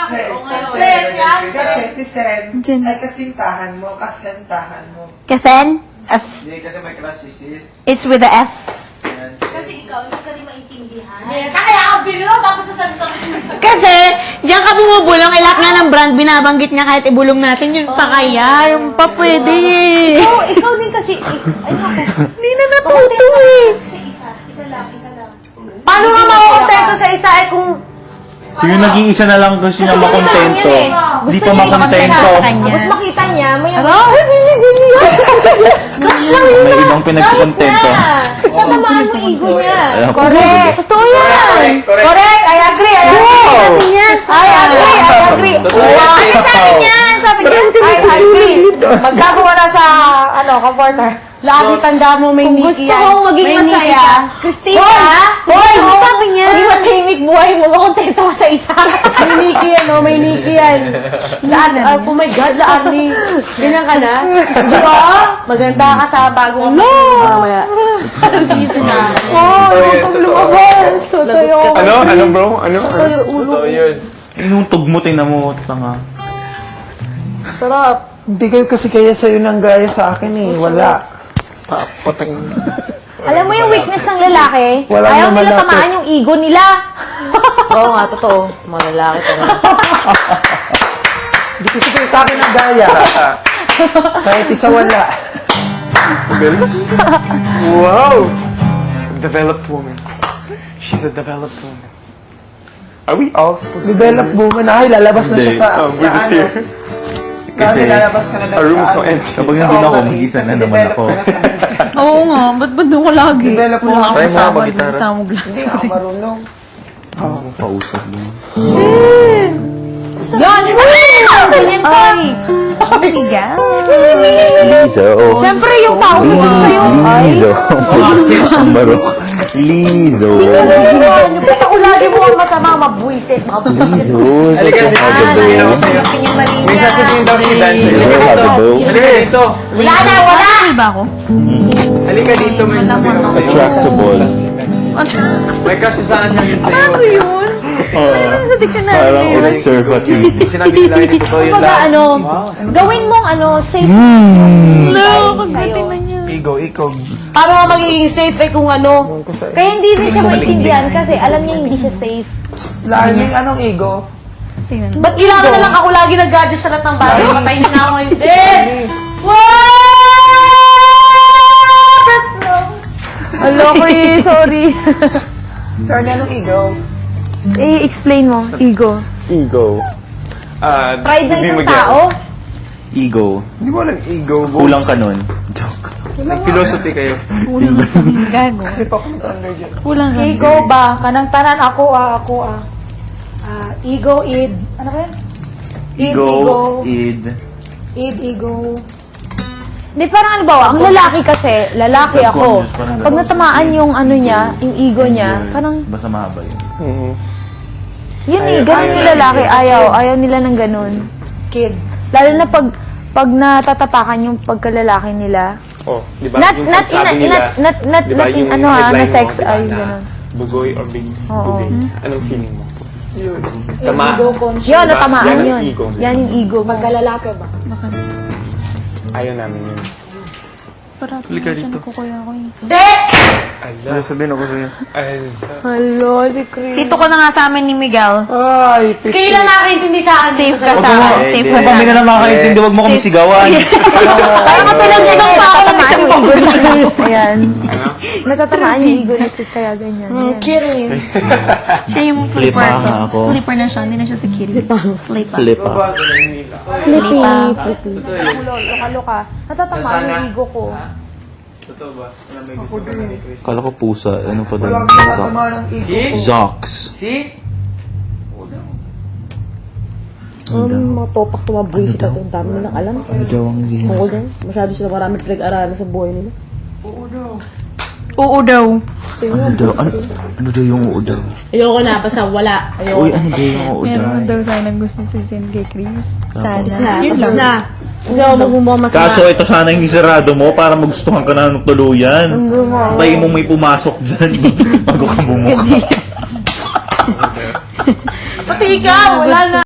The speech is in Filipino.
Kasi si Sen, ay kasintahan mo, kasintahan mo. Kasen? F. Hindi, kasi may crush si sis. It's with the F. Yan, sis. Kasi ikaw, hindi ka rin maintindihan. Kaya ako biniro, tapos sasabihin. Kasi, diyan ka bumubulong, lahat nga ng brand, binabanggit niya kahit ibulong natin, yun pa kaya, yung pa pwede. Ikaw din kasi, ay naku. Hindi na natuto eh. Isa lang. Paano nga makukontento sa isa eh kung... Yung naging isa na lang kasi niya makontento. Di pa makontento. Tapos makita niya, may May ibang pinagkontento. tatamaan mo ego niya. Correct. Totoo yan. Correct, I agree. Sabi niya. I agree. Ano sabi niya? I agree. Magkagawa na sa, comforter. Lagi tanda mo may Kung Nikki gusto yan. mong maging May masaya, Nikki yan. Christina, Hoy! ano sabi niya? Maging matahimik buhay mo, makontento ka sa isa. May Nikki yan, may Nikki yan. Oh my God, Laarni. Ganyan ka na? Di ba? Maganda ka sa bagong mamaya. Ano bro? Ano? Totoo yun. Yung tugmo, tingnan mo. Tanga. Sarap. Hindi kayo kasi kaya sa'yo nang gaya sa akin eh. Wala. Patang. Alam mo yung weakness ng lalaki? Walang Ayaw nila lumalapit. tamaan yung ego nila. Oo nga, totoo. Mga lalaki talaga. Hindi kasi kayo sa akin nang gaya. Kahit isa wala. Wow! Developed woman. She's a developed woman. Are we all supposed to... Develop woman. Ay, lalabas na siya sa... we're just here. Kasi lalabas ka na daw Our room is sa so ano. empty. Kapag nandun ako, mag-isa na naman ako. Oo nga, ba't doon ko lagi? Develop mo. Wala akong Try mo nga kasama mag-gitara. dun sa mo glass. Hindi ako marunong. Pausap mo. Yan! Ganyan ka. Bigas? Lizo. Siyempre yung tao mo dun sa'yo. Lizo. Ang barok. Lizo. Ba't ako lagi mo ang masama, mabwisit, Lizo. Sa Halika, sis. Tingnan ko sa'yo. May sasabihin daw si Dan sa'yo. Halika dito. Wala na, wala! Ba ako? Halika dito, may sasabihin ako sa'yo. Attractable. May crush na sana siya yun sa'yo. Ano yun? Sa dictionary. Parang observative. Sinabi nila yun, totoo yun Kumbaga, lang. gawin mong safe No, sa'yo. Ego, ikaw. Paano nga magiging safe eh kung ano? Kaya hindi rin siya maintindihan kasi alam niya hindi siya safe. Lagi, anong ego? Ba't kailangan na lang ako lagi nag-gadget sa lahat ng bagay? Patay na ako ngayon din! Hello, Chris. Sorry. Carly, anong ego? I-explain mo. Ego. Ego. Pride ng isang tao. Ego. Hindi mo alam ego. Kulang ka nun. Joke. Nag-philosophy kayo. Kulang ka. Gago. Kulang ka. Ego ba? Kanang tanan ako. Ego, id. Ano ba yan? Ego. Id. Ego. Di parang ano ba, ang lalaki kasi, lalaki ako. Parang Pag natamaan yung ano niya, yung ego niya, parang, Basta mahaba yun. yun eh, ganun yung lalaki, ayaw nila ng ganun. Kid. Lalo na pag natatapakan yung pagkalalaki nila. Oh, di ba? Not Yung in sabi nila, di ba, in yung ano headline na mo, sex, di ba, ay na ganun. Bugoy or big Oo. bugay. Anong feeling mo? Ego conscious. Yun, Diba? natamaan Yan ang yun. ego. Yan yung ego mo. Pagkalalaki ba? Ayaw namin yun. Halika dito. Kukuya ko eh. De! Ano sabihin ako sa'yo? Hello, si Chris. Tito ko na nga sa amin ni Miguel. Ay, Kayo lang nakakaintindi sa akin. Safe ka sa akin. Safe ka Kung sa kami akin. na makakaintindi, wag mo kami sigawan. Parang katulad nila pa ako natamaan yung ego ni Chris. Ayan. Ano? Natatamaan yung ego ni Chris, kaya ganyan. Yan. Kidding. Siya yung flipper Flipa nga to. ako. Flipper na siya. Hindi na siya si Kitty. Flipa. Flipa. Flippy. Loka-loka. Natatamaan yung ego ko. Totoo ba? Wala may gusto ka na ni Chris? Kala ko pusa. Ano pa doon? walang natatamaan ng ego. Zox. See? Mga topak to, mga buwisit na to. Ang dami nilang alam. Ano daw ang hindi Tungkol dyan. Masyado sila marami pinag-aralan sa buhay nila. Oo daw. Ano daw? Ano daw yung oo daw? Ayoko na, basta wala. Ayoko Uy, na. ano daw yung oo daw? Meron daw sana gusto si Sin kay Chris. Tapos Sana. na, Yun tapos lang. na. Kasi ako magmumukha masama. Kaso ito sana yung isarado mo para magustuhan ka na ng tuluyan. Tayo mo may pumasok dyan bago ka bumukha. Pati ikaw, wala na.